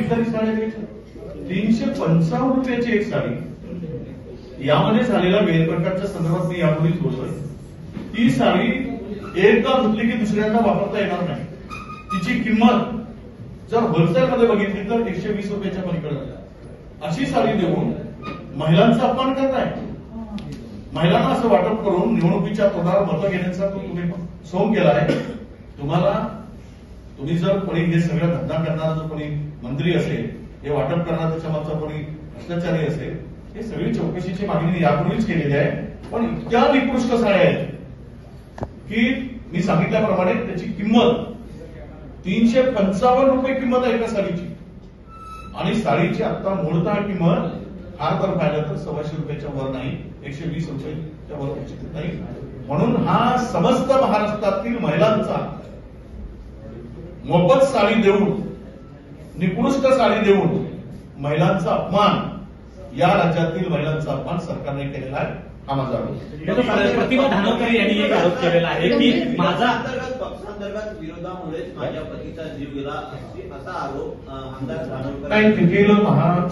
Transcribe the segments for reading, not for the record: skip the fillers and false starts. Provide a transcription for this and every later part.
कितीतरी साड्या द्यायच्या, 355 रुपयाची एक साडी। यामध्ये झालेल्या गैरप्रकारच्या संदर्भात मी यापूर्वीच बोलतोय, ती साडी एकदा धुतली की दुसऱ्यांदा वापरता येणार नाही। तिची किंमत जर होलसेल मध्ये बघितली तर 120 रुपयाच्या पलीकडे। अशी साडी देऊन महिलांचा अपमान करताय। महिलांना असं वाटप करून निवडणुकीच्या तोंडावर मतं घेण्याचा तो तुम्ही सोम केलाय। तुम्ही जर कोणी हे सगळं धंदा करणारा जो कोणी मंत्री असेल, हे वाटप करणारा त्याच्या मागचा कोणी भ्रष्टाचारी असेल, हे सगळी चौकशीची मागणी यापूर्वीच केलेली आहे। पण इतक्या निकृष्ट साड्या आहेत की मी सांगितल्याप्रमाणे त्याची किंमत 355 रुपये किंमत आहे एका साडीची, आणि साडीची आता मूळतः किंमत फार तर पाहिलं तर 125 रुपयाच्या वर नाही, 120 रुपयाच्या वर नाही। म्हणून हा समस्त महाराष्ट्रातील महिलांचा मोफत साडी देऊन, निकृष्ट साडी देऊन महिलांचा अपमान, या राज्यातील महिलांचा अपमान सरकारने केलेला आहे। हा माझा आरोप। प्रतिभा धानोरकर यांनी एक आरोप केलेला आहे की माझा पक्षांतर्गत विरोधामुळेच माझ्या पतीचा जीव गेला असा आरोप आमदार धानोरकर नाही, तिथेल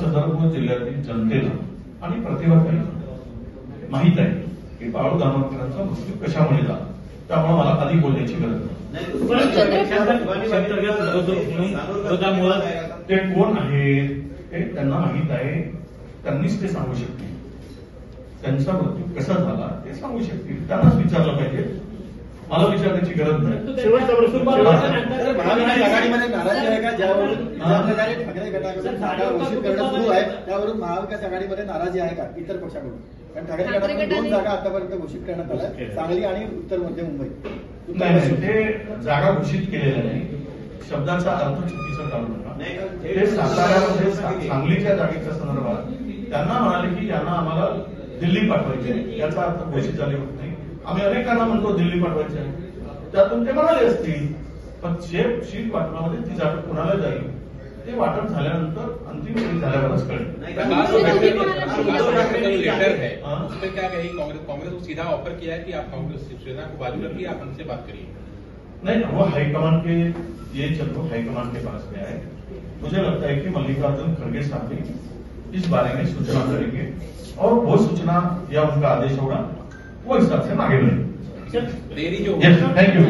चंद्रपूर जिल्ह्यातील जनतेला आणि प्रतिभाताईला माहित आहे की बाळू धानोरकरांचा मृत्यू कशामुळे झाला, त्यामुळे मला अधिक बोलण्याची गरज नाही। ते कोण आहे ते त्यांना माहित आहे, त्यांनीच ते सांगू शकतील। त्यांचा मृत्यू कसा झाला ते सांगू शकतील, त्यांनाच विचारलं पाहिजे, मला विचारण्याची गरज नाही। महाविकास आघाडीमध्ये नाराजी आहे का, ज्यावरून ठाकरे गटाकडून जागा घोषित करणं सुरू आहे, त्यावरून महाविकास आघाडीमध्ये नाराजी आहे का इतर पक्षाकडून? कारण ठाकरे गटाकडून 2 जागा आतापर्यंत घोषित करण्यात आल्या, सांगली आणि उत्तर मध्य मुंबई। नाही, ते जागा घोषित केलेल्या नाही, शब्दाचा अर्थ चुकीचा काढू नका। ते साताऱ्यामध्ये सांगलीच्या जागेच्या संदर्भात त्यांना म्हणाले की यांना आम्हाला दिल्ली पाठवायचे, याचा अर्थ घोषित झाले होत नाही। आम्ही अनेकांना म्हणतो दिल्ली पाठवायचे आहे, त्यातून ते म्हणाले असतील, पण शीट वाटपामध्ये ती जागा कोणाला जाईल ते वाटप झाल्यानंतर अंतिम वेळी झाल्यावरच कळेल। लेटर है उसमें क्या कही कांग्रेस को सीधा ऑफर किया है कि आप कांग्रेस शिवसेना को बाजू रखिए, आप हमसे बात करिए। नहीं, वो हाईकमान के ये चलो हाईकमान के पास में है। मुझे लगता है कि मल्लिकार्जुन खड़गे साहब भी इस बारे में सूचना करेंगे और वो सूचना या उनका आदेश होगा, वो हिसाब से हम आगे बढ़ेंगे। देरी जो थैंक यू।